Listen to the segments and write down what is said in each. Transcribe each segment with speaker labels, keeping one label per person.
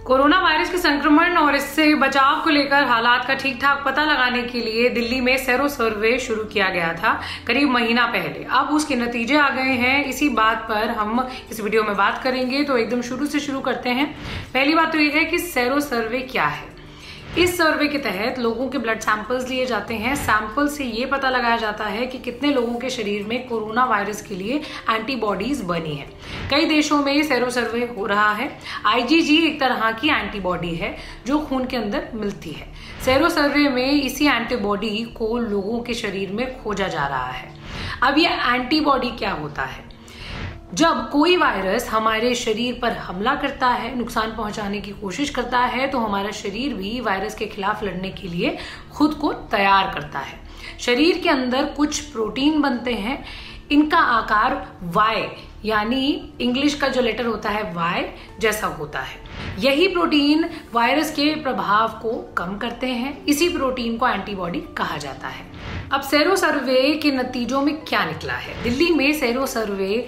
Speaker 1: Corona virus के संक्रमण और इससे बचाव को लेकर हालात का ठीक ठाक पता लगाने के लिए दिल्ली में सेरो सर्वे शुरू किया गया था करीब महीना पहले। अब उसके नतीजे आ गए हैं। इसी बात पर हम इस वीडियो में बात करेंगे, तो एकदम शुरू से शुरू करते हैं। पहली बात तो यह है कि सेरो सर्वे क्या है। इस सर्वे के तहत लोगों के ब्लड सैंपल्स लिए जाते हैं। सैंपल से ये पता लगाया जाता है कि कितने लोगों के शरीर में कोरोना वायरस के लिए एंटीबॉडीज बनी है। कई देशों में सेरो सर्वे हो रहा है। IgG एक तरह की एंटीबॉडी है जो खून के अंदर मिलती है। सेरो सर्वे में इसी एंटीबॉडी को लोगों के शरीर में खोजा जा रहा है। अब ये एंटीबॉडी क्या होता है? जब कोई वायरस हमारे शरीर पर हमला करता है, नुकसान पहुंचाने की कोशिश करता है, तो हमारा शरीर भी वायरस के खिलाफ लड़ने के लिए खुद को तैयार करता है। शरीर के अंदर कुछ प्रोटीन बनते हैं। इनका आकार Y यानी इंग्लिश का जो लेटर होता है Y जैसा होता है। यही प्रोटीन वायरस के प्रभाव को कम करते हैं। इसी प्रोटीन को एंटीबॉडी कहा जाता है। अब सेरो सर्वे के नतीजों में क्या निकला है? दिल्ली में सेरो सर्वे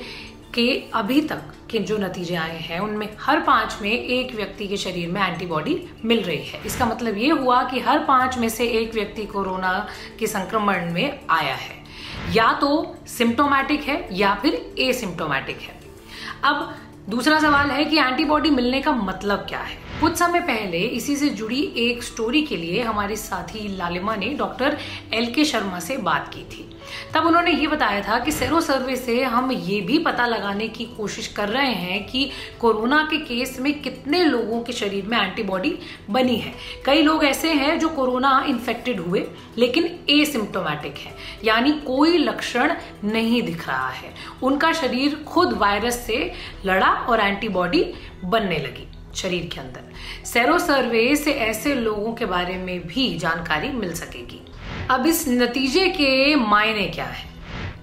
Speaker 1: के अभी तक के जो नतीजे आए हैं उनमें हर 5 में एक व्यक्ति के शरीर में एंटीबॉडी मिल रही है। इसका मतलब ये हुआ कि हर 5 में से एक व्यक्ति कोरोना के संक्रमण में आया है। या तो सिम्टोमैटिक है या फिर एसिम्टोमैटिक है। अब दूसरा सवाल है कि एंटीबॉडी मिलने का मतलब क्या है। कुछ समय पहले इसी से जुड़ी एक स्टोरी के लिए हमारी साथी लालिमा ने डॉक्टर LK शर्मा से बात की थी। तब उन्होंने ये बताया था कि सेरो सर्वे से हम ये भी पता लगाने की कोशिश कर रहे हैं कि कोरोना के केस में कितने लोगों के शरीर में एंटीबॉडी बनी है। कई लोग ऐसे हैं जो कोरोना इन्फेक्टेड हुए लेकिन एसिम्टोमैटिक है, यानी कोई लक्षण नहीं दिख रहा है। उनका शरीर खुद वायरस से लड़ा और एंटीबॉडी बनने लगी शरीर के अंदर। सेरो सर्वे से ऐसे लोगों के बारे में भी जानकारी मिल सकेगी। अब इस नतीजे के मायने क्या है?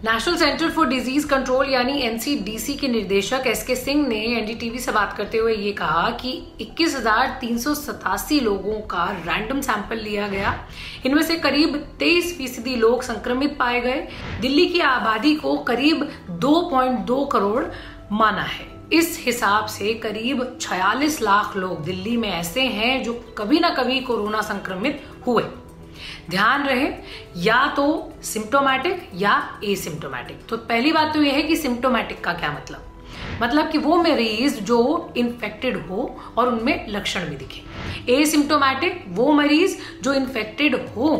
Speaker 1: National centre for disease control यानी NCDC के निदेशक SK सिंह ने NDTV से बात करते हुए ये कहा कि 21,387 लोगों का रैंडम सैंपल लिया गया। इनमें से करीब 23% लोग संक्रमित पाए गए। दिल्ली की आबादी को करीब 2.2 करोड़ माना है। इस हिसाब से करीब 46 लाख लोग दिल्ली में ऐसे हैं जो कभी ना कभी कोरोना संक्रमित हुए। ध्यान रहे, या तो सिम्टोमैटिक या एसिम्टोमैटिक। तो पहली बात तो यह है कि सिम्टोमैटिक का क्या मतलब कि वो मरीज जो इन्फेक्टेड हो और उनमें लक्षण भी दिखे। एसिम्टोमैटिक वो मरीज जो इन्फेक्टेड हो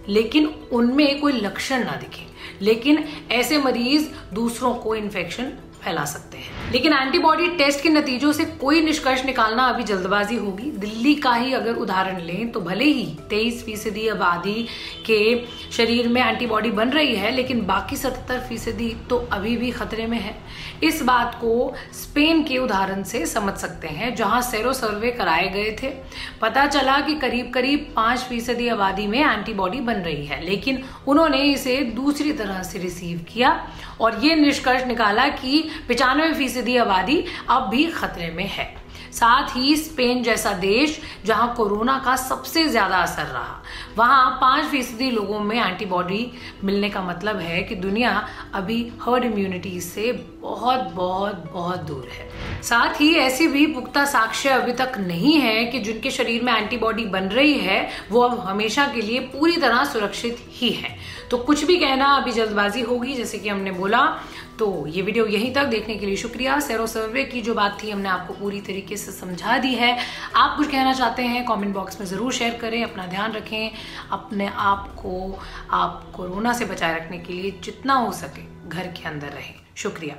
Speaker 1: लेकिन उनमें कोई लक्षण ना दिखे, लेकिन ऐसे मरीज दूसरों को इन्फेक्शन फैला सकते हैं। लेकिन एंटीबॉडी टेस्ट के नतीजों से कोई निष्कर्ष निकालना अभी जल्दबाजी होगी। दिल्ली का ही अगर उदाहरण लें तो भले ही 23% आबादी के शरीर में एंटीबॉडी बन रही है, लेकिन बाकी 77% तो अभी भी खतरे में है। इस बात को स्पेन के उदाहरण से समझ सकते हैं, जहां सेरो सर्वे कराए गए थे। पता चला कि करीब 5% आबादी में एंटीबॉडी बन रही है, लेकिन उन्होंने इसे दूसरी तरह से रिसीव किया और ये निष्कर्ष निकाला कि 95% आबादी अब भी खतरे में है। साथ ही स्पेन जैसा देश जहां कोरोना का सबसे ज्यादा असर रहा, वहां 5% लोगों में एंटीबॉडी मिलने का मतलब है कि दुनिया अभी हर्ड इम्यूनिटी से बहुत बहुत बहुत दूर है। साथ ही ऐसी भी पुख्ता साक्ष्य अभी तक नहीं है कि जिनके शरीर में एंटीबॉडी बन रही है वो अब हमेशा के लिए पूरी तरह सुरक्षित ही है। तो कुछ भी कहना अभी जल्दबाजी होगी, जैसे कि हमने बोला। तो ये वीडियो यहीं तक देखने के लिए शुक्रिया। सेरो सर्वे की जो बात थी हमने आपको पूरी तरीके से समझा दी है। आप कुछ कहना चाहते हैं कमेंट बॉक्स में जरूर शेयर करें। अपना ध्यान रखें, अपने आप को आप कोरोना से बचाए रखने के लिए जितना हो सके घर के अंदर रहें। शुक्रिया।